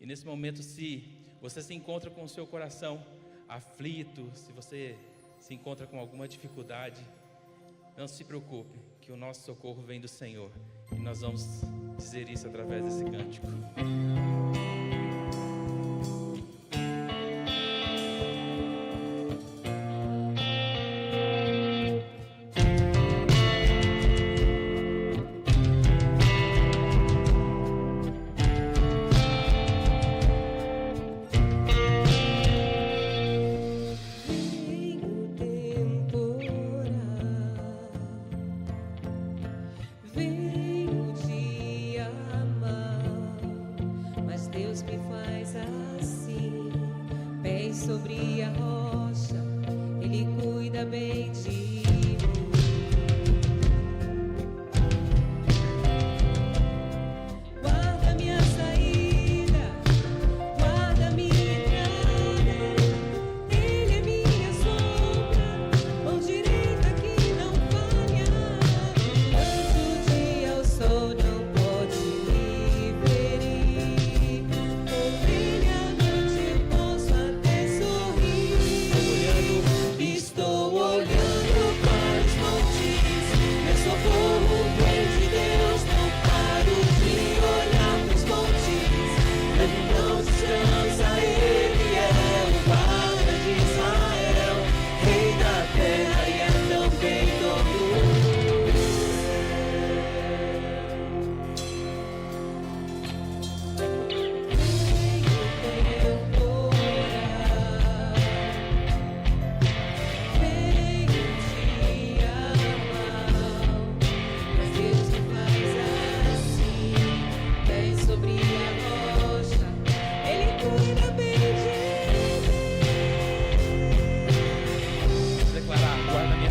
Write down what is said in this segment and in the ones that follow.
nesse momento, se você se encontra com o seu coração aflito, se você se encontra com alguma dificuldade, não se preocupe, que o nosso socorro vem do Senhor. E nós vamos dizer isso através desse cântico. Sobre a rocha, Ele cuida bem de mim. Guarda minha saída, guarda minha entrada. Ele é minha sombra, mão direita que não falha. Durante o dia o sol não pode me ferir. Com ele à noite eu posso até estou olhando para os montes, meu socorro vem de Deus. Não paro de olhar para os montes, ele não descansa. Ele é o guarda de Israel, rei da terra e é também dono do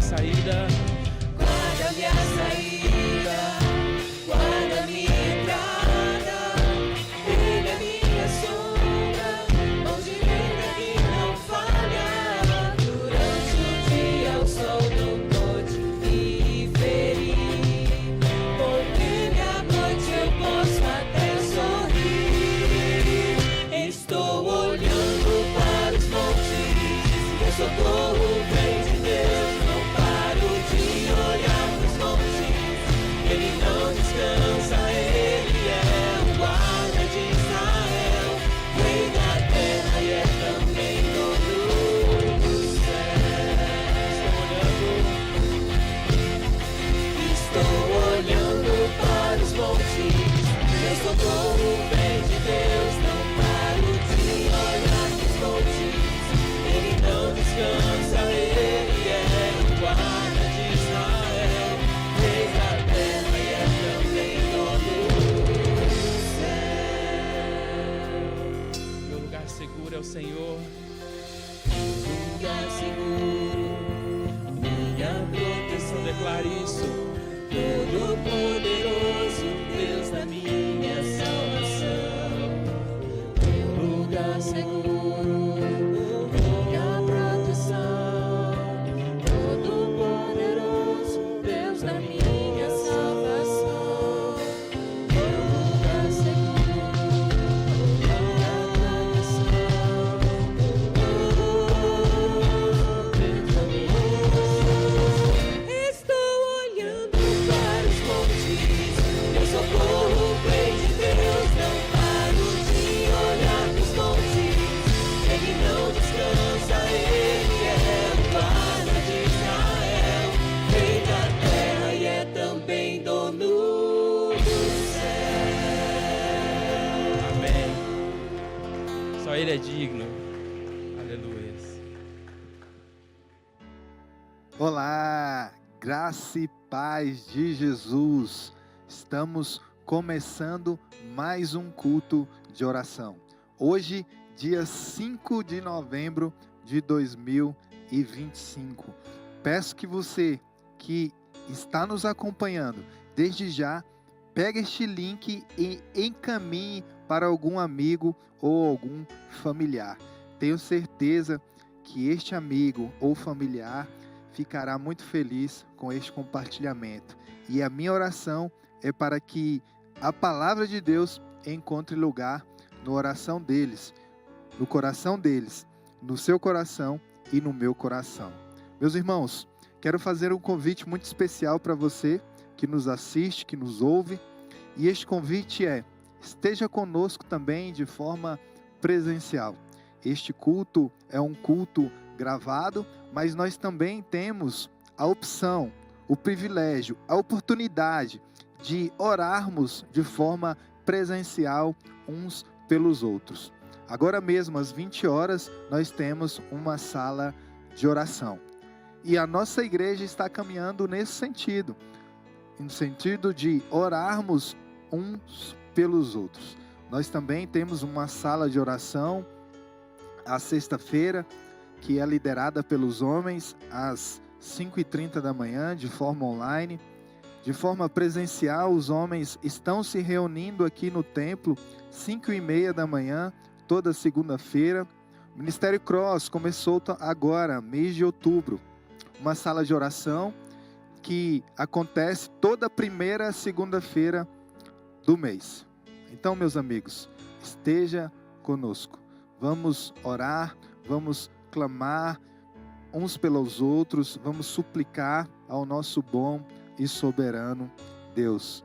Saída, guarda minha saída, guarda minha entrada. Ele é minha sombra, mão direita que não falha. Durante o dia o sol não pode me ferir. Com ele à noite eu posso até sorrir. Estou olhando para os montes, meu socorro vem de Deus. Ele não descansa, ele é o guarda de Israel, rei da terra e é também dono do céu. Estou olhando para os montes, meu socorro vem de Deus. Não paro de olhar para os montes, ele não descansa, ele é o guarda de Israel, rei da terra e é também dono do céu. meu lugar seguro é o Senhor. Lugar seguro, minha proteção. Declare isso. Todo poderoso, Deus da minha salvação. Meu lugar seguro, minha proteção. Todo poderoso, Deus da minha salvação. Meu lugar seguro, minha proteção. Deus da minha salvação. Estou olhando para os montes, meu socorro vem de Deus. Não paro de olhar para os montes, ele não descansa, ele é o guarda de Israel, rei da terra e é também dono do céu. Amém. Só Ele é digno. Aleluia. Olá, graça e paz de Jesus. Estamos começando mais um culto de oração. Hoje, dia 5 de novembro de 2025. Peço que você que está nos acompanhando, desde já, pegue este link e encaminhe para algum amigo ou algum familiar. Tenho certeza que este amigo ou familiar ficará muito feliz com este compartilhamento. E a minha oração é para que a palavra de Deus encontre lugar no oração deles, no coração deles, no seu coração e no meu coração. Meus irmãos, quero fazer um convite muito especial para você que nos assiste, que nos ouve. E este convite é: esteja conosco também de forma presencial. Este culto é um culto gravado, mas nós também temos a opção, o privilégio, a oportunidade de orarmos de forma presencial uns pelos outros. Agora mesmo, às 20 horas, nós temos uma sala de oração. E a nossa igreja está caminhando nesse sentido, no sentido de orarmos uns pelos outros. Nós também temos uma sala de oração, à sexta-feira, que é liderada pelos homens, às 5h30 da manhã, de forma online. De forma presencial, os homens estão se reunindo aqui no templo, 5h30 da manhã, toda segunda-feira. O Ministério Cross começou agora, mês de outubro, uma sala de oração que acontece toda primeira segunda-feira do mês. Então, meus amigos, esteja conosco. Vamos orar, vamos clamar uns pelos outros, vamos suplicar ao nosso bom e soberano Deus.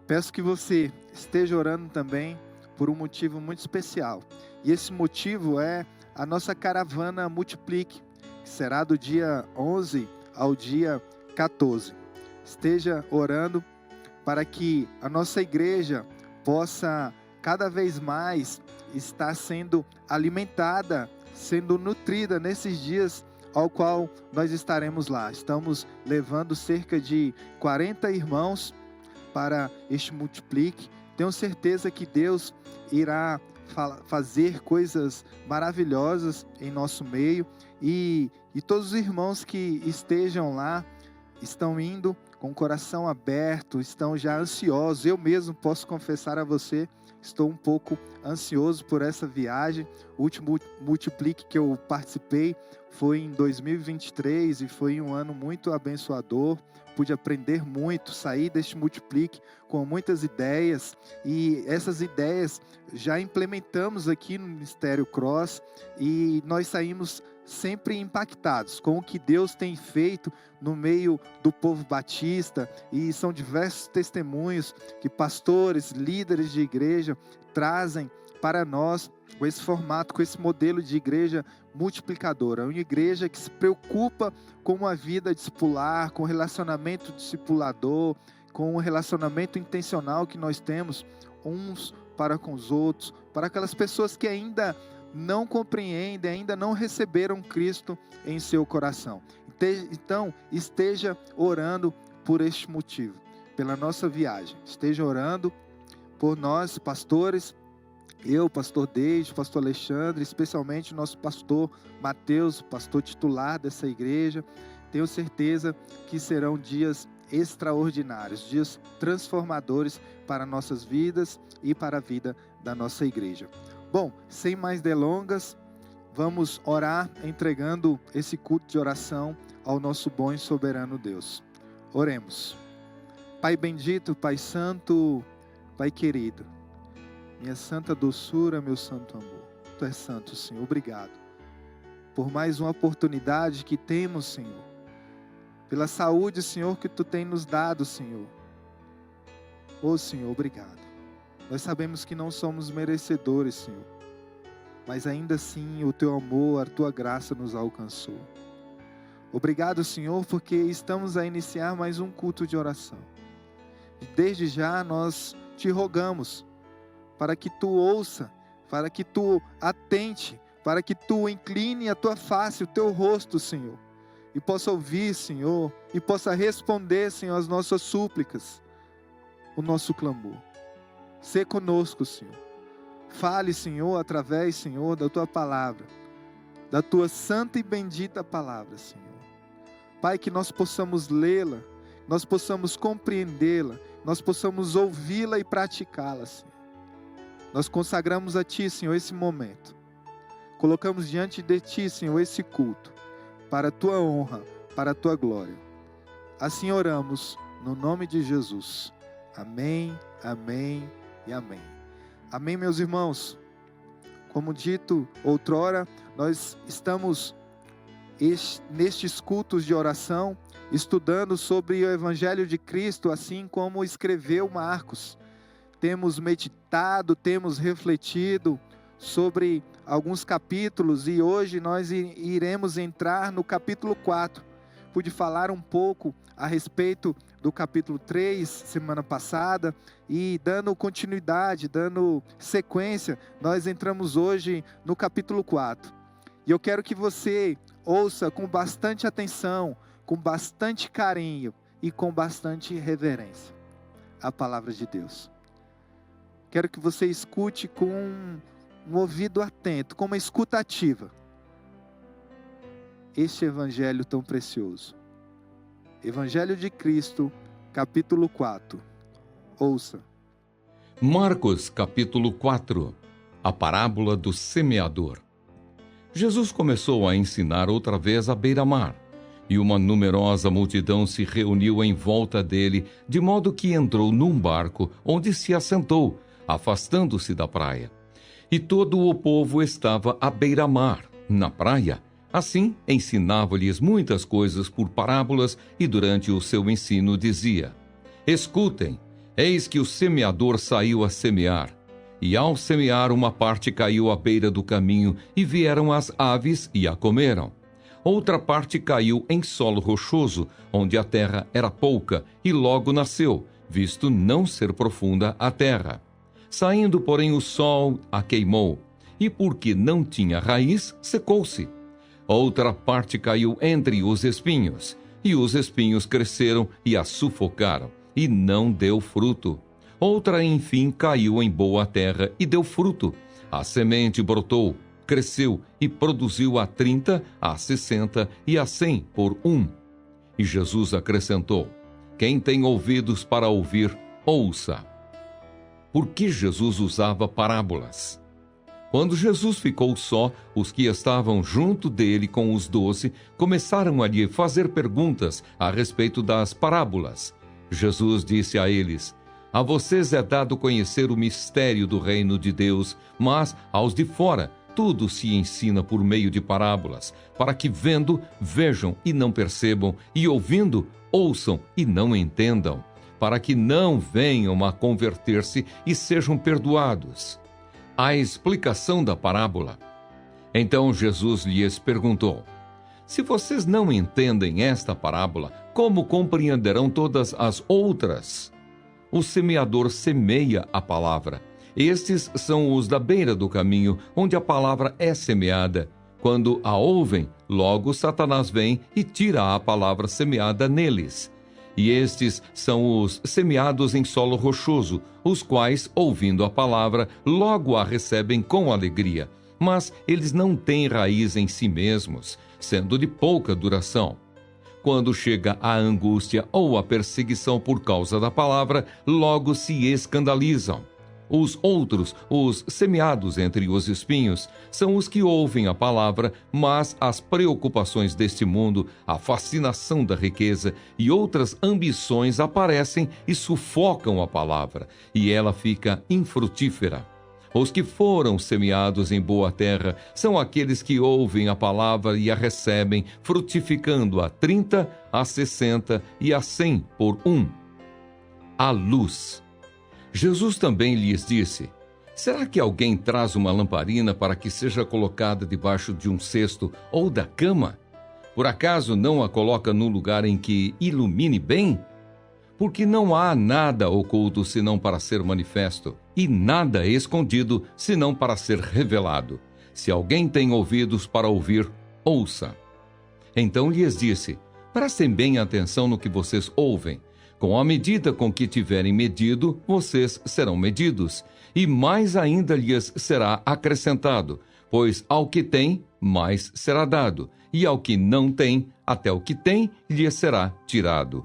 Peço que você esteja orando também por um motivo muito especial. E esse motivo é a nossa caravana Multiplique, que será do dia 11 ao dia 14. Esteja orando para que a nossa igreja possa cada vez mais estar sendo alimentada, sendo nutrida nesses dias ao qual nós estaremos lá. Estamos levando cerca de 40 irmãos para este Multiplique. Tenho certeza que Deus irá fazer coisas maravilhosas em nosso meio, e todos os irmãos que estejam lá estão indo com o coração aberto, estão já ansiosos. Eu mesmo posso confessar a você, estou um pouco ansioso por essa viagem. O último Multiplique que eu participei foi em 2023 e foi um ano muito abençoador. Pude aprender muito, sair deste Multiplique com muitas ideias, e essas ideias já implementamos aqui no Ministério Cross, e nós saímos sempre impactados com o que Deus tem feito no meio do povo batista, e são diversos testemunhos que pastores, líderes de igreja trazem para nós com esse formato, com esse modelo de igreja multiplicadora, uma igreja que se preocupa com uma vida discipular, com o relacionamento discipulador, com o relacionamento intencional que nós temos uns para com os outros, para aquelas pessoas que ainda não compreendem, ainda não receberam Cristo em seu coração. Então, esteja orando por este motivo, pela nossa viagem. Esteja orando por nós, pastores, eu, pastor Deide, pastor Alexandre, especialmente o nosso pastor Mateus, pastor titular dessa igreja. Tenho certeza que serão dias extraordinários, dias transformadores para nossas vidas e para a vida da nossa igreja. Bom, sem mais delongas, vamos orar entregando esse culto de oração ao nosso bom e soberano Deus. Oremos. Pai bendito, Pai santo, Pai querido, minha santa doçura, meu santo amor, Tu és santo, Senhor. Obrigado por mais uma oportunidade que temos, Senhor, pela saúde, Senhor, que Tu tem nos dado, Senhor. Ô Senhor, obrigado. Nós sabemos que não somos merecedores, Senhor, mas ainda assim o Teu amor, a Tua graça nos alcançou. Obrigado, Senhor, porque estamos a iniciar mais um culto de oração. E desde já nós Te rogamos para que Tu ouça, para que Tu atente, para que Tu incline a Tua face, o Teu rosto, Senhor, e possa ouvir, Senhor, e possa responder, Senhor, as nossas súplicas, o nosso clamor. Sê conosco, Senhor. Fale, Senhor, através, Senhor, da Tua palavra, da Tua santa e bendita palavra, Senhor. Pai, que nós possamos lê-la, nós possamos compreendê-la, nós possamos ouvi-la e praticá-la, Senhor. Nós consagramos a Ti, Senhor, esse momento. Colocamos diante de Ti, Senhor, esse culto, para a Tua honra, para a Tua glória. Assim oramos, no nome de Jesus. Amém, amém e amém. Amém, meus irmãos. Como dito outrora, nós estamos nestes cultos de oração estudando sobre o Evangelho de Cristo, assim como escreveu Marcos. Temos meditado, temos refletido sobre alguns capítulos e hoje nós iremos entrar no capítulo 4. Pude falar um pouco a respeito do capítulo 3 semana passada e dando continuidade, dando sequência, nós entramos hoje no capítulo 4. E eu quero que você ouça com bastante atenção, com bastante carinho e com bastante reverência a palavra de Deus. Quero que você escute com um ouvido atento, com uma escuta ativa, este evangelho tão precioso. Evangelho de Cristo, capítulo 4. Ouça. Marcos, capítulo 4. A parábola do semeador. Jesus começou a ensinar outra vez à beira-mar, e uma numerosa multidão se reuniu em volta dele, de modo que entrou num barco, onde se assentou, afastando-se da praia. E todo o povo estava à beira-mar, na praia. Assim, ensinava-lhes muitas coisas por parábolas, e durante o seu ensino dizia: Escutem, eis que o semeador saiu a semear. E ao semear, uma parte caiu à beira do caminho, e vieram as aves e a comeram. Outra parte caiu em solo rochoso, onde a terra era pouca, e logo nasceu, visto não ser profunda a terra. Saindo, porém, o sol a queimou, e porque não tinha raiz, secou-se. Outra parte caiu entre os espinhos, e os espinhos cresceram e a sufocaram, e não deu fruto. Outra, enfim, caiu em boa terra e deu fruto. A semente brotou, cresceu e produziu a 30, a 60 e a 100 por 1. E Jesus acrescentou: Quem tem ouvidos para ouvir, ouça. Por que Jesus usava parábolas? Quando Jesus ficou só, os que estavam junto dele com os 12 começaram a lhe fazer perguntas a respeito das parábolas. Jesus disse a eles: A vocês é dado conhecer o mistério do reino de Deus, mas aos de fora tudo se ensina por meio de parábolas, para que vendo, vejam e não percebam, e ouvindo, ouçam e não entendam, para que não venham a converter-se e sejam perdoados. A explicação da parábola. Então Jesus lhes perguntou: Se vocês não entendem esta parábola, como compreenderão todas as outras? O semeador semeia a palavra. Estes são os da beira do caminho, onde a palavra é semeada. Quando a ouvem, logo Satanás vem e tira a palavra semeada neles. E estes são os semeados em solo rochoso, os quais, ouvindo a palavra, logo a recebem com alegria. Mas eles não têm raiz em si mesmos, sendo de pouca duração. Quando chega a angústia ou a perseguição por causa da palavra, logo se escandalizam. Os outros, os semeados entre os espinhos, são os que ouvem a palavra, mas as preocupações deste mundo, a fascinação da riqueza e outras ambições aparecem e sufocam a palavra, e ela fica infrutífera. Os que foram semeados em boa terra são aqueles que ouvem a palavra e a recebem, frutificando a 30, a 60 e a 100 por 1. A luz. Jesus também lhes disse: Será que alguém traz uma lamparina para que seja colocada debaixo de um cesto ou da cama? Por acaso não a coloca num lugar em que ilumine bem? Porque não há nada oculto senão para ser manifesto, e nada escondido senão para ser revelado. Se alguém tem ouvidos para ouvir, ouça. Então lhes disse: Prestem bem atenção no que vocês ouvem. Com a medida com que tiverem medido, vocês serão medidos, e mais ainda lhes será acrescentado, pois ao que tem, mais será dado, e ao que não tem, até o que tem, lhe será tirado.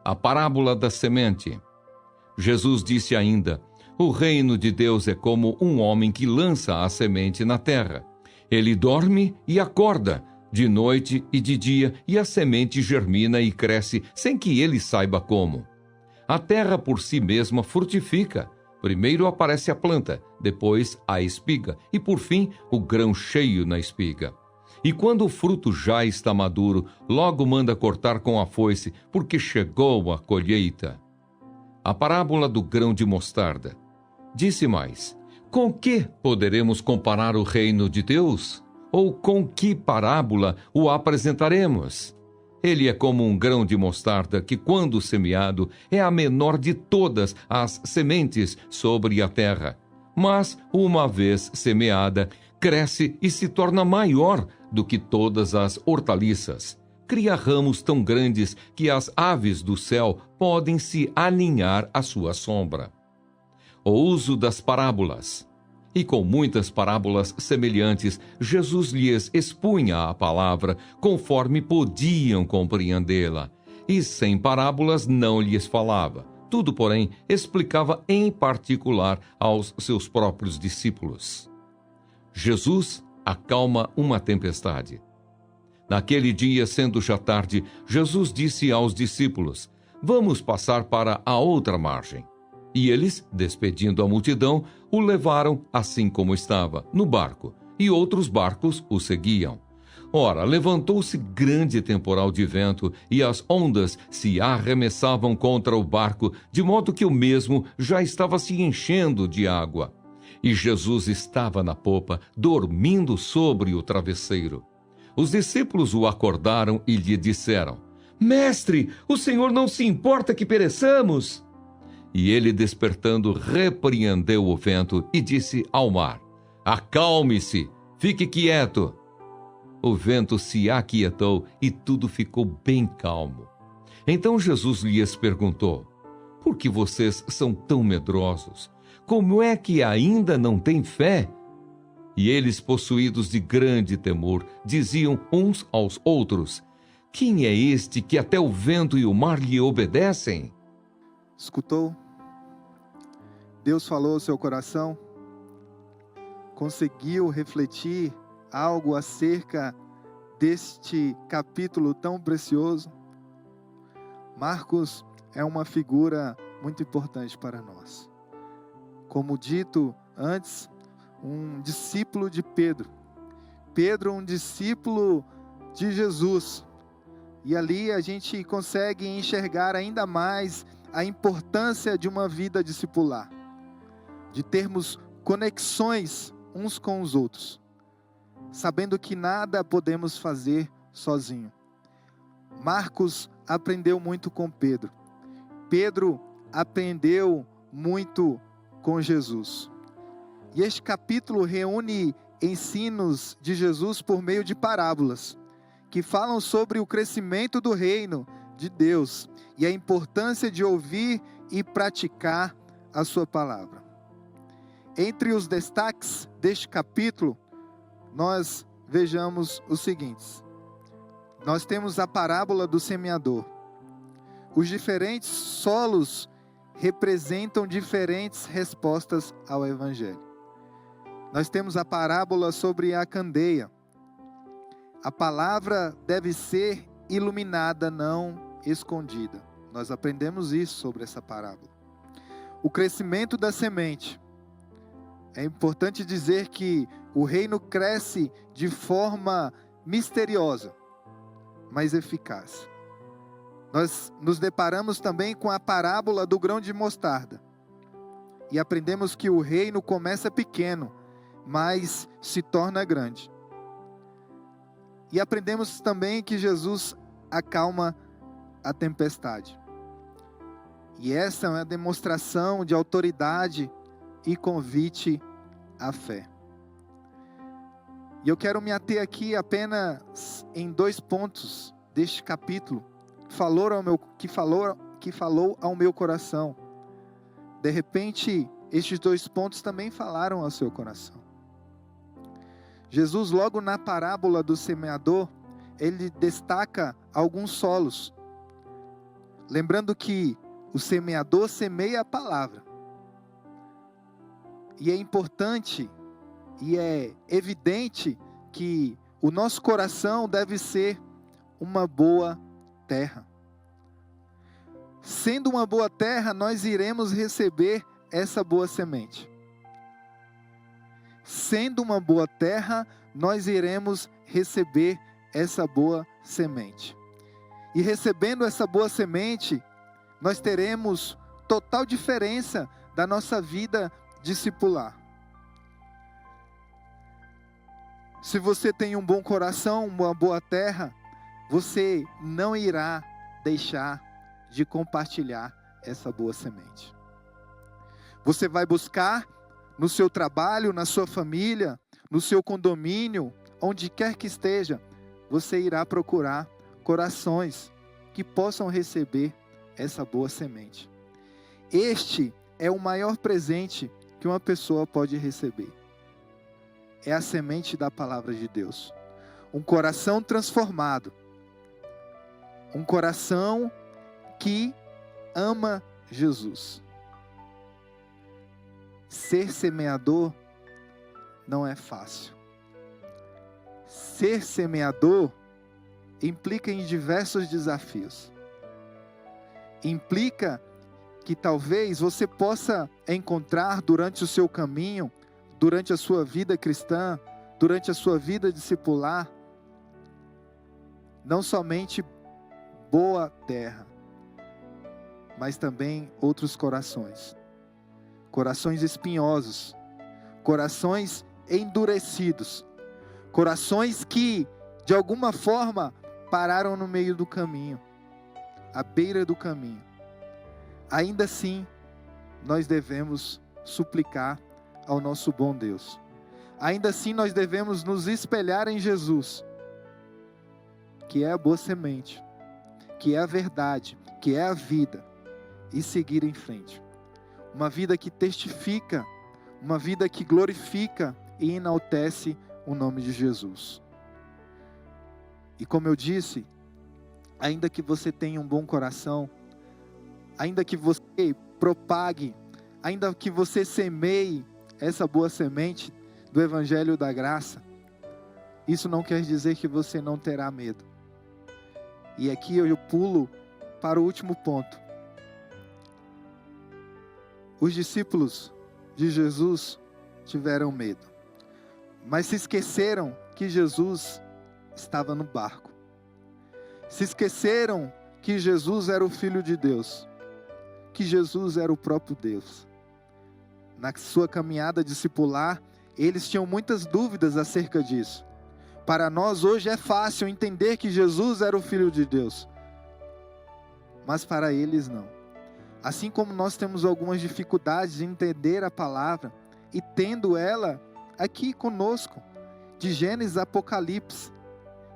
A parábola da semente. Jesus disse ainda: O reino de Deus é como um homem que lança a semente na terra. Ele dorme e acorda, de noite e de dia, e a semente germina e cresce sem que ele saiba como. A terra por si mesma frutifica, Primeiro aparece a planta, depois a espiga e, por fim, o grão cheio na espiga. E quando o fruto já está maduro, logo manda cortar com a foice, porque chegou a colheita. A parábola do grão de mostarda. Disse mais: com que poderemos comparar o reino de Deus? Ou com que parábola o apresentaremos? Ele é como um grão de mostarda que, quando semeado, é a menor de todas as sementes sobre a terra. Mas, uma vez semeada, cresce e se torna maior do que todas as hortaliças. Cria ramos tão grandes que as aves do céu podem se aninhar à sua sombra. O uso das parábolas. E com muitas parábolas semelhantes, Jesus lhes expunha a palavra, conforme podiam compreendê-la. E sem parábolas não lhes falava. Tudo, porém, explicava em particular aos seus próprios discípulos. Jesus acalma uma tempestade. Naquele dia, sendo já tarde, Jesus disse aos discípulos: vamos passar para a outra margem. E eles, despedindo a multidão, o levaram assim como estava, no barco, e outros barcos o seguiam. Ora, levantou-se grande temporal de vento, e as ondas se arremessavam contra o barco, de modo que o mesmo já estava se enchendo de água. E Jesus estava na popa, dormindo sobre o travesseiro. Os discípulos o acordaram e lhe disseram: Mestre, o Senhor não se importa que pereçamos? E ele, despertando, repreendeu o vento e disse ao mar: acalme-se, fique quieto. O vento se aquietou e tudo ficou bem calmo. Então Jesus lhes perguntou: por que vocês são tão medrosos? Como é que ainda não têm fé? E eles, possuídos de grande temor, diziam uns aos outros: quem é este que até o vento e o mar lhe obedecem? Escutou? Deus falou ao seu coração? Conseguiu refletir algo acerca deste capítulo tão precioso? Marcos é uma figura muito importante para nós. Como dito antes, um discípulo de Pedro. Pedro, um discípulo de Jesus. E ali a gente consegue enxergar ainda mais a importância de uma vida discipular, de termos conexões uns com os outros, sabendo que nada podemos fazer sozinho. Marcos aprendeu muito com Pedro. Pedro aprendeu muito com Jesus. E este capítulo reúne ensinos de Jesus por meio de parábolas, que falam sobre o crescimento do reino de Deus e a importância de ouvir e praticar a sua palavra. Entre os destaques deste capítulo, nós vejamos os seguintes. Nós temos a parábola do semeador. Os diferentes solos representam diferentes respostas ao Evangelho. Nós temos a parábola sobre a candeia. A palavra deve ser iluminada, não escondida. Nós aprendemos isso sobre essa parábola. O crescimento da semente. É importante dizer que o reino cresce de forma misteriosa, mas eficaz. Nós nos deparamos também com a parábola do grão de mostarda. E aprendemos que o reino começa pequeno, mas se torna grande. E aprendemos também que Jesus acalma a tempestade. E essa é uma demonstração de autoridade e convite à fé. E eu quero me ater aqui apenas em 2 pontos deste capítulo que falou ao meu coração. De repente, estes 2 pontos também falaram ao seu coração. Jesus, logo na parábola do semeador, ele destaca alguns solos. Lembrando que o semeador semeia a palavra. E é importante e é evidente que o nosso coração deve ser uma boa terra. Sendo uma boa terra, nós iremos receber essa boa semente. Sendo uma boa terra, nós iremos receber essa boa semente. E recebendo essa boa semente, nós teremos total diferença da nossa vida discipular. Se você tem um bom coração, uma boa terra, você não irá deixar de compartilhar essa boa semente. Você vai buscar no seu trabalho, na sua família, no seu condomínio, onde quer que esteja, você irá procurar corações que possam receber essa boa semente. Este é o maior presente que uma pessoa pode receber. É a semente da palavra de Deus. Um coração transformado. Um coração que ama Jesus. Ser semeador não é fácil. Ser semeador implica em diversos desafios. Implica que talvez você possa encontrar durante o seu caminho, durante a sua vida cristã, durante a sua vida discipular, não somente boa terra, mas também outros corações. Corações espinhosos, corações endurecidos, corações que, de alguma forma, pararam no meio do caminho, à beira do caminho. Ainda assim, nós devemos suplicar ao nosso bom Deus. Ainda assim, nós devemos nos espelhar em Jesus, que é a boa semente, que é a verdade, que é a vida, e seguir em frente. Uma vida que testifica, uma vida que glorifica e enaltece o nome de Jesus. E como eu disse, ainda que você tenha um bom coração, ainda que você propague, ainda que você semeie essa boa semente do Evangelho da Graça, isso não quer dizer que você não terá medo. E aqui eu pulo para o último ponto. Os discípulos de Jesus tiveram medo, mas se esqueceram que Jesus estava no barco. Se esqueceram que Jesus era o Filho de Deus, que Jesus era o próprio Deus. Na sua caminhada discipular, eles tinham muitas dúvidas acerca disso. Para nós hoje é fácil entender que Jesus era o Filho de Deus, mas para eles não. Assim como nós temos algumas dificuldades em entender a palavra, e tendo ela aqui conosco, de Gênesis a Apocalipse,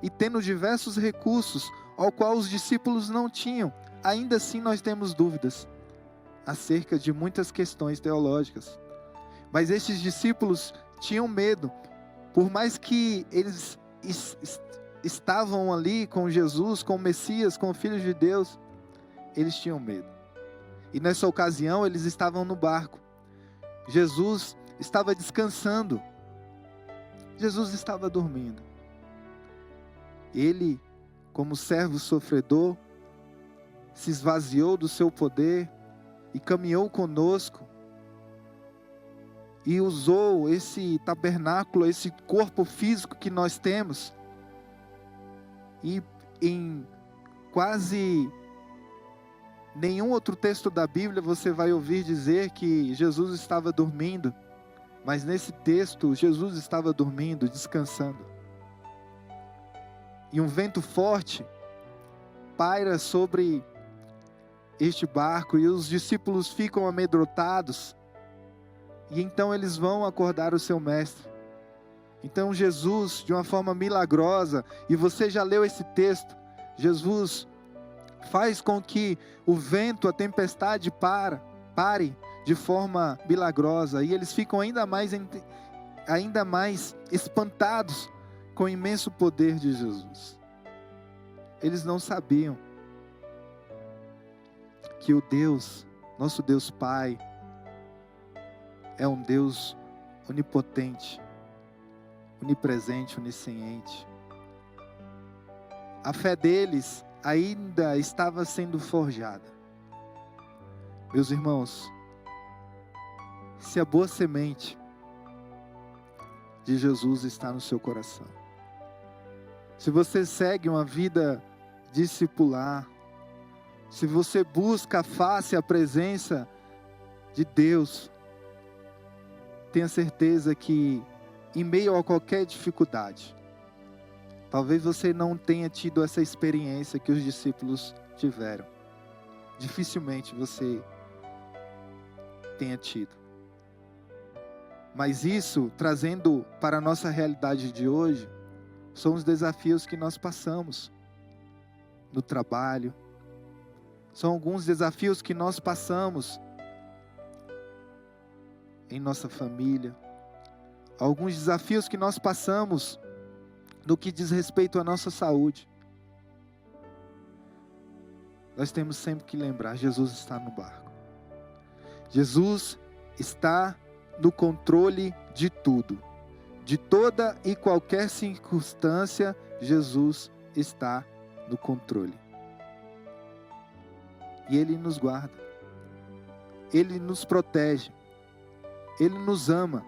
e tendo diversos recursos, ao qual os discípulos não tinham, ainda assim nós temos dúvidas acerca de muitas questões teológicas. Mas estes discípulos tinham medo, por mais que eles estavam ali com Jesus, com o Messias, com o Filho de Deus, eles tinham medo. E nessa ocasião eles estavam no barco. Jesus estava descansando. Jesus estava dormindo. Ele, como servo sofredor, se esvaziou do seu poder e caminhou conosco. E usou esse tabernáculo, esse corpo físico que nós temos. E em quase nenhum outro texto da Bíblia você vai ouvir dizer que Jesus estava dormindo. Mas nesse texto, Jesus estava dormindo, descansando. E um vento forte paira sobre este barco e os discípulos ficam amedrontados. E então eles vão acordar o seu mestre. Então Jesus, de uma forma milagrosa, e você já leu esse texto, Jesus faz com que o vento, a tempestade pare de forma milagrosa. E eles ficam ainda mais espantados com o imenso poder de Jesus. Eles não sabiam que o Deus, nosso Deus Pai, é um Deus onipotente, onipresente, onisciente. A fé deles ainda estava sendo forjada. Meus irmãos, se a boa semente de Jesus está no seu coração. Se você segue uma vida discipular, se você busca a face e a presença de Deus, tenha certeza que em meio a qualquer dificuldade, talvez você não tenha tido essa experiência que os discípulos tiveram. Dificilmente você tenha tido. Mas isso, trazendo para a nossa realidade de hoje, são os desafios que nós passamos no trabalho. São alguns desafios que nós passamos em nossa família. Alguns desafios que nós passamos no que diz respeito à nossa saúde. Nós temos sempre que lembrar, Jesus está no barco. Jesus está no controle de tudo. De toda e qualquer circunstância, Jesus está no controle. E Ele nos guarda. Ele nos protege. Ele nos ama.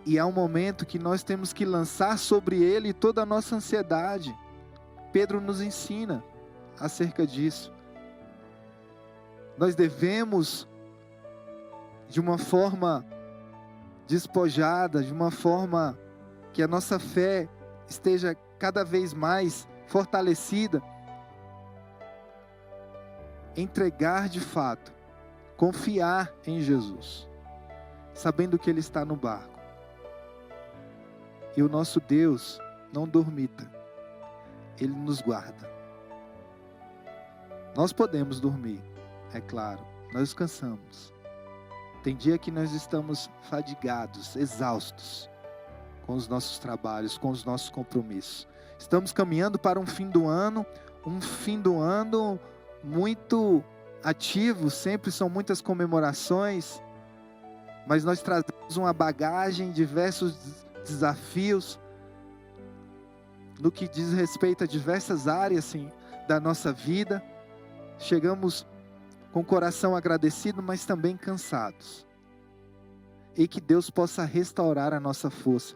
E há um momento que nós temos que lançar sobre Ele toda a nossa ansiedade. Pedro nos ensina acerca disso. Nós devemos, de uma forma despojada, de uma forma que a nossa fé esteja cada vez mais fortalecida, entregar de fato, confiar em Jesus, sabendo que Ele está no barco. E o nosso Deus não dormita, Ele nos guarda. Nós podemos dormir, é claro, nós cansamos. Tem dia que nós estamos fadigados, exaustos com os nossos trabalhos, com os nossos compromissos. Estamos caminhando para um fim do ano muito ativo, sempre são muitas comemorações, mas nós trazemos uma bagagem, diversos desafios, no que diz respeito a diversas áreas assim, da nossa vida. Chegamos com o coração agradecido, mas também cansados. E que Deus possa restaurar a nossa força,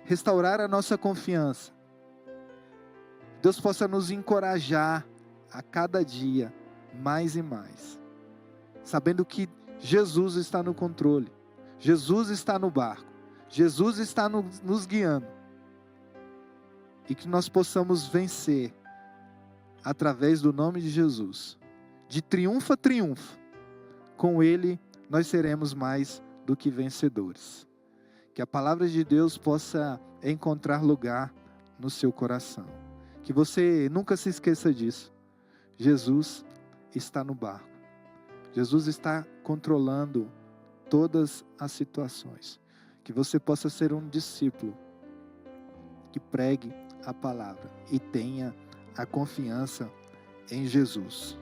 restaurar a nossa confiança. Deus possa nos encorajar a cada dia, mais e mais. Sabendo que Jesus está no controle, Jesus está no barco, Jesus está nos guiando. E que nós possamos vencer, através do nome de Jesus. De triunfo a triunfo, com Ele nós seremos mais do que vencedores. Que a palavra de Deus possa encontrar lugar no seu coração. Que você nunca se esqueça disso. Jesus está no barco. Jesus está controlando todas as situações. Que você possa ser um discípulo que pregue a palavra e tenha a confiança em Jesus.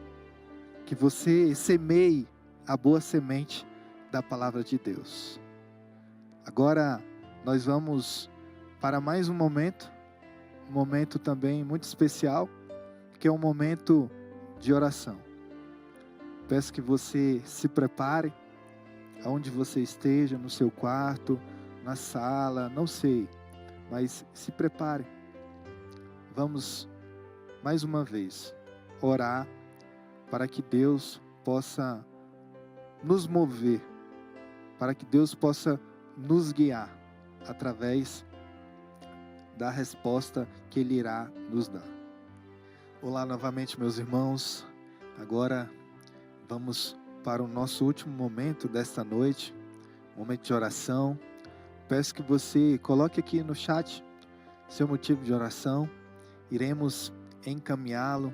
Que você semeie a boa semente da palavra de Deus. Agora nós vamos para mais um momento também muito especial, que é um momento de oração. Peço que você se prepare, aonde você esteja, no seu quarto, na sala, não sei, mas se prepare. Vamos mais uma vez orar para que Deus possa nos mover, para que Deus possa nos guiar através da resposta que Ele irá nos dar. Olá novamente, meus irmãos. Agora vamos para o nosso último momento desta noite, momento de oração. Peço que você coloque aqui no chat seu motivo de oração. Iremos encaminhá-lo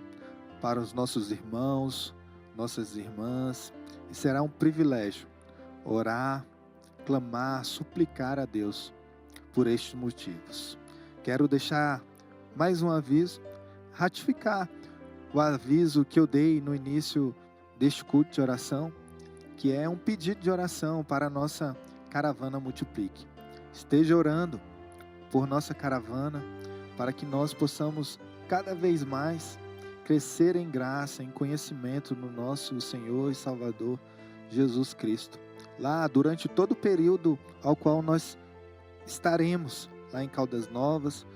para os nossos irmãos, nossas irmãs, e será um privilégio orar, clamar, suplicar a Deus por estes motivos. Quero deixar mais um aviso, ratificar o aviso que eu dei no início deste culto de oração, que é um pedido de oração para a nossa caravana Multiplique. Esteja orando por nossa caravana, para que nós possamos cada vez mais crescer em graça, em conhecimento no nosso Senhor e Salvador Jesus Cristo. Lá durante todo o período ao qual nós estaremos lá em Caldas Novas.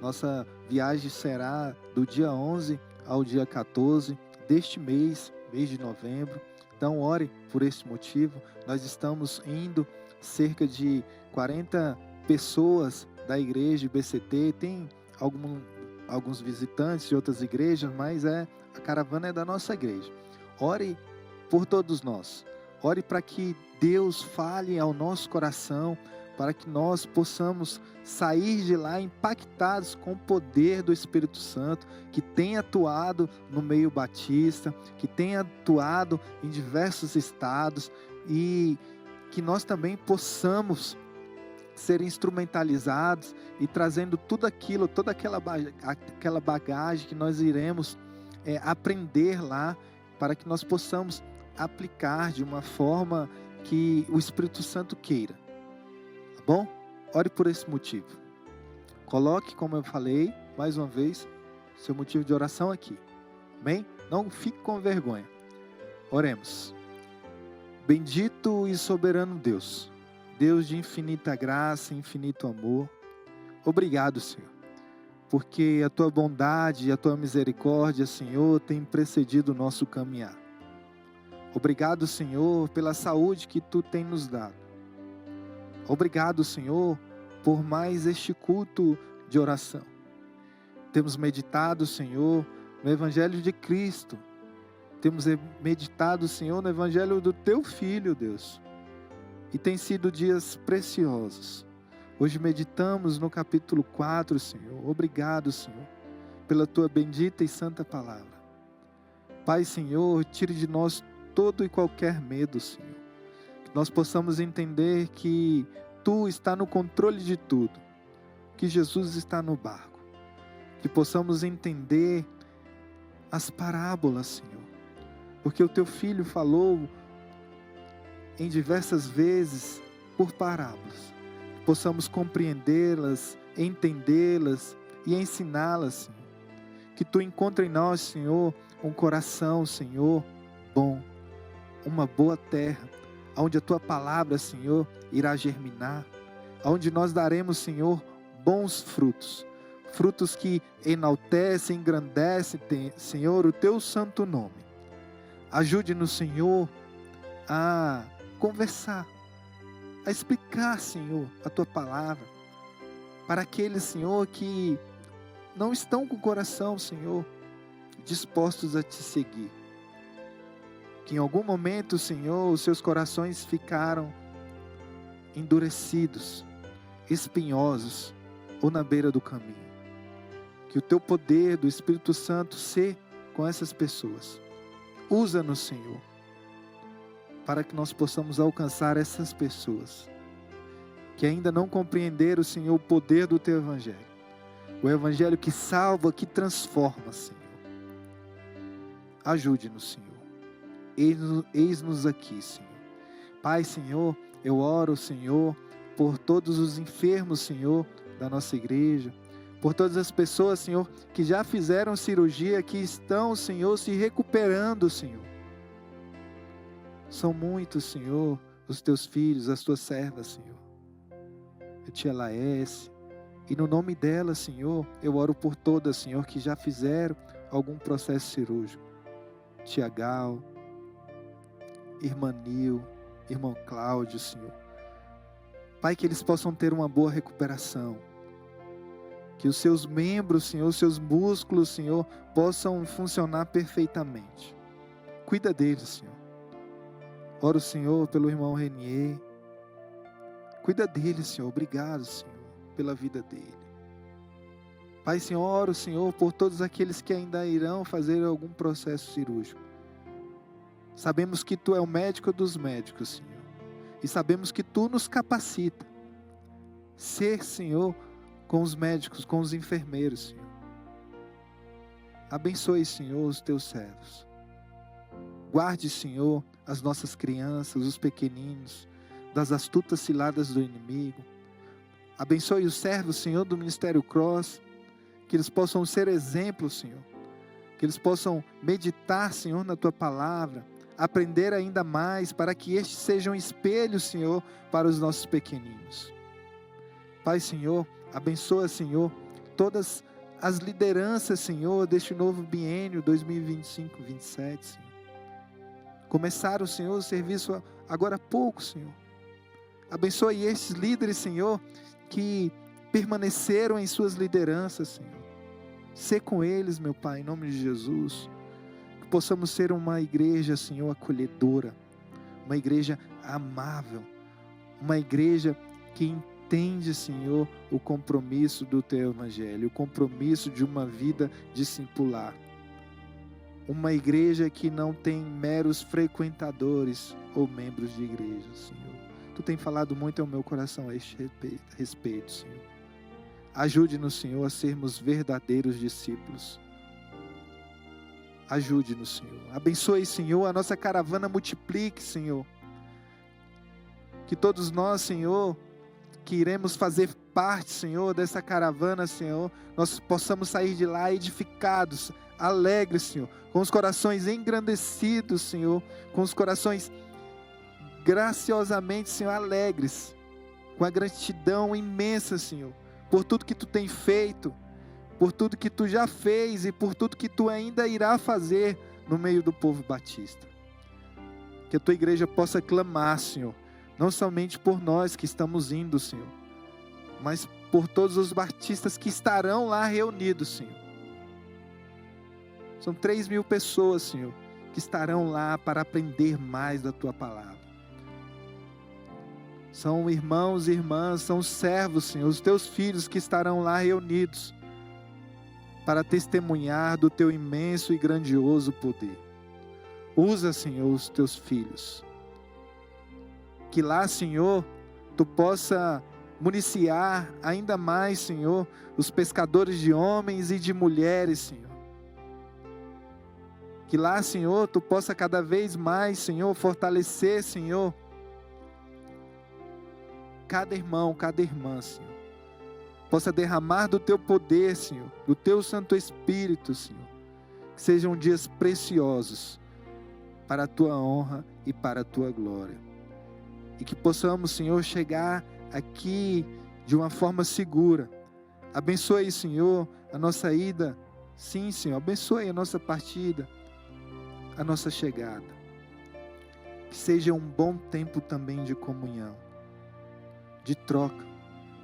Nossa viagem será do dia 11 ao dia 14 deste mês de novembro. Então ore por esse motivo. Nós estamos indo cerca de 40 pessoas da igreja BCT. Tem alguns visitantes de outras igrejas, mas a caravana é da nossa igreja. Ore por todos nós. Ore para que Deus fale ao nosso coração, para que nós possamos sair de lá impactados com o poder do Espírito Santo, que tem atuado no meio batista, que tem atuado em diversos estados, e que nós também possamos ser instrumentalizados e trazendo tudo aquilo, toda aquela bagagem que nós iremos aprender lá, para que nós possamos aplicar de uma forma que o Espírito Santo queira. Tá bom? Ore por esse motivo. Coloque, como eu falei, mais uma vez, seu motivo de oração aqui. Amém? Não fique com vergonha. Oremos. Bendito e soberano Deus, Deus de infinita graça, infinito amor, obrigado, Senhor, porque a Tua bondade e a Tua misericórdia, Senhor, tem precedido o nosso caminhar. Obrigado, Senhor, pela saúde que Tu tem nos dado. Obrigado, Senhor, por mais este culto de oração. Temos meditado, Senhor, no Evangelho de Cristo. Temos meditado, Senhor, no Evangelho do Teu Filho, Deus. E tem sido dias preciosos. Hoje meditamos no capítulo 4, Senhor. Obrigado, Senhor, pela Tua bendita e santa palavra. Pai, Senhor, tire de nós todo e qualquer medo, Senhor. Que nós possamos entender que Tu está no controle de tudo. Que Jesus está no barco. Que possamos entender as parábolas, Senhor. Porque o Teu Filho falou em diversas vezes por parábolas. Que possamos compreendê-las, entendê-las e ensiná-las, Senhor. Que Tu encontre em nós, Senhor, um coração, Senhor, bom. Uma boa terra, onde a Tua palavra, Senhor, irá germinar, onde nós daremos, Senhor, bons frutos, frutos que enaltecem, engrandecem, Senhor, o Teu santo nome. Ajude-nos, Senhor, a conversar, a explicar, Senhor, a Tua palavra, para aqueles, Senhor, que não estão com o coração, Senhor, dispostos a Te seguir. Que em algum momento, Senhor, os seus corações ficaram endurecidos, espinhosos ou na beira do caminho. Que o Teu poder do Espírito Santo seja com essas pessoas. Usa-nos, Senhor, para que nós possamos alcançar essas pessoas que ainda não compreenderam, Senhor, o poder do Teu Evangelho. O Evangelho que salva, que transforma, Senhor. Ajude-nos, Senhor. Eis-nos aqui, Senhor. Pai, Senhor, eu oro, Senhor, por todos os enfermos, Senhor, da nossa igreja, por todas as pessoas, Senhor, que já fizeram cirurgia, que estão, Senhor, se recuperando, Senhor. São muitos, Senhor, os Teus filhos, as Tuas servas, Senhor. A tia Laércia, e no nome dela, Senhor, eu oro por todas, Senhor, que já fizeram algum processo cirúrgico. Tia Gal, Irmã Nil, Irmão Cláudio, Senhor. Pai, que eles possam ter uma boa recuperação. Que os seus membros, Senhor, os seus músculos, Senhor, possam funcionar perfeitamente. Cuida deles, Senhor. Oro, Senhor, pelo irmão Renier. Cuida dele, Senhor. Obrigado, Senhor, pela vida dele. Pai, Senhor, oro, Senhor, por todos aqueles que ainda irão fazer algum processo cirúrgico. Sabemos que Tu é o médico dos médicos, Senhor. E sabemos que Tu nos capacita. Ser, Senhor, com os médicos, com os enfermeiros, Senhor. Abençoe, Senhor, os Teus servos. Guarde, Senhor, as nossas crianças, os pequeninos, das astutas ciladas do inimigo. Abençoe os servos, Senhor, do Ministério Cross. Que eles possam ser exemplos, Senhor. Que eles possam meditar, Senhor, na Tua palavra. aprender ainda mais, para que estes sejam espelhos, Senhor, para os nossos pequeninos. Pai, Senhor, abençoa, Senhor, todas as lideranças, Senhor, deste novo biênio 2025-27, Senhor. Começaram, Senhor, o serviço agora há pouco, Senhor. Abençoe estes líderes, Senhor, que permaneceram em suas lideranças, Senhor. Sê com eles, meu Pai, em nome de Jesus. Que possamos ser uma igreja, Senhor, acolhedora. Uma igreja amável. Uma igreja que entende, Senhor, o compromisso do Teu Evangelho. O compromisso de uma vida discipular. Uma igreja que não tem meros frequentadores ou membros de igreja, Senhor. Tu tem falado muito ao meu coração a este respeito, Senhor. Ajude-nos, Senhor, a sermos verdadeiros discípulos. Ajude-nos, Senhor. Abençoe, Senhor, a nossa caravana multiplique, Senhor. Que todos nós, Senhor, que iremos fazer parte, Senhor, dessa caravana, Senhor, nós possamos sair de lá edificados, alegres, Senhor, com os corações engrandecidos, Senhor, com os corações graciosamente, Senhor, alegres, com a gratidão imensa, Senhor, por tudo que Tu tem feito, por tudo que Tu já fez e por tudo que Tu ainda irá fazer no meio do povo batista. Que a Tua igreja possa clamar, Senhor, não somente por nós que estamos indo, Senhor, mas por todos os batistas que estarão lá reunidos, Senhor. São 3.000 pessoas, Senhor, que estarão lá para aprender mais da Tua palavra. São irmãos e irmãs, são servos, Senhor, os Teus filhos que estarão lá reunidos para testemunhar do Teu imenso e grandioso poder. Usa, Senhor, os Teus filhos. Que lá, Senhor, Tu possa municiar ainda mais, Senhor, os pescadores de homens e de mulheres, Senhor. Que lá, Senhor, Tu possa cada vez mais, Senhor, fortalecer, Senhor, cada irmão, cada irmã, Senhor. Possa derramar do Teu poder, Senhor, do Teu Santo Espírito, Senhor. Que sejam dias preciosos para a Tua honra e para a Tua glória. E que possamos, Senhor, chegar aqui de uma forma segura. Abençoe, Senhor, a nossa ida. Sim, Senhor, abençoe a nossa partida, a nossa chegada. Que seja um bom tempo também de comunhão, de troca,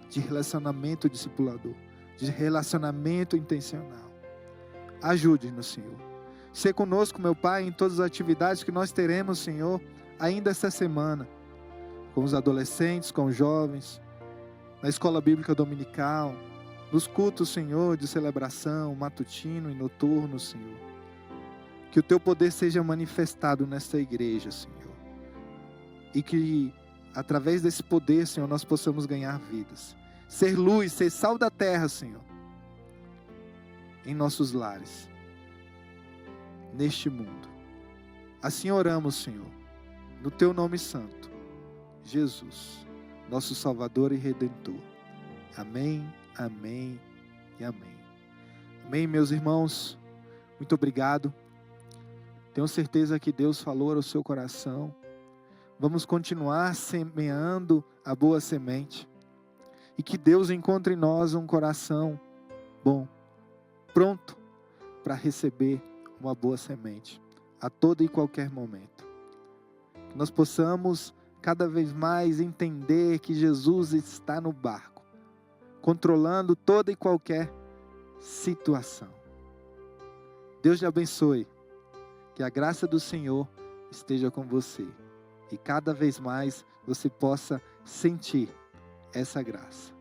de relacionamento discipulador, de relacionamento intencional. Ajude-nos, Senhor. Sê conosco, meu Pai, em todas as atividades que nós teremos, Senhor, ainda essa semana. Com os adolescentes, com os jovens, na escola bíblica dominical, nos cultos, Senhor, de celebração, matutino e noturno, Senhor. Que o Teu poder seja manifestado nesta igreja, Senhor. E que, através desse poder, Senhor, nós possamos ganhar vidas. Ser luz, ser sal da terra, Senhor. Em nossos lares. Neste mundo. Assim oramos, Senhor. No Teu nome santo. Jesus, nosso Salvador e Redentor. Amém, amém e amém. Amém, meus irmãos. Muito obrigado. Tenho certeza que Deus falou ao seu coração. Vamos continuar semeando a boa semente. E que Deus encontre em nós um coração bom, pronto para receber uma boa semente a todo e qualquer momento. Que nós possamos cada vez mais entender que Jesus está no barco, controlando toda e qualquer situação. Deus te abençoe. Que a graça do Senhor esteja com você. E cada vez mais você possa sentir essa graça.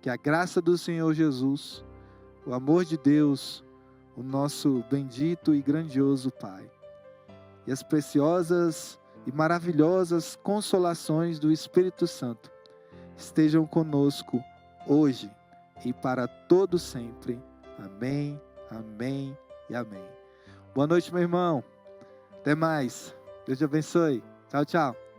Que a graça do Senhor Jesus, o amor de Deus, o nosso bendito e grandioso Pai, e as preciosas e maravilhosas consolações do Espírito Santo estejam conosco hoje e para todo sempre. Amém, amém e amém. Boa noite, meu irmão. Até mais. Deus te abençoe. Tchau, tchau.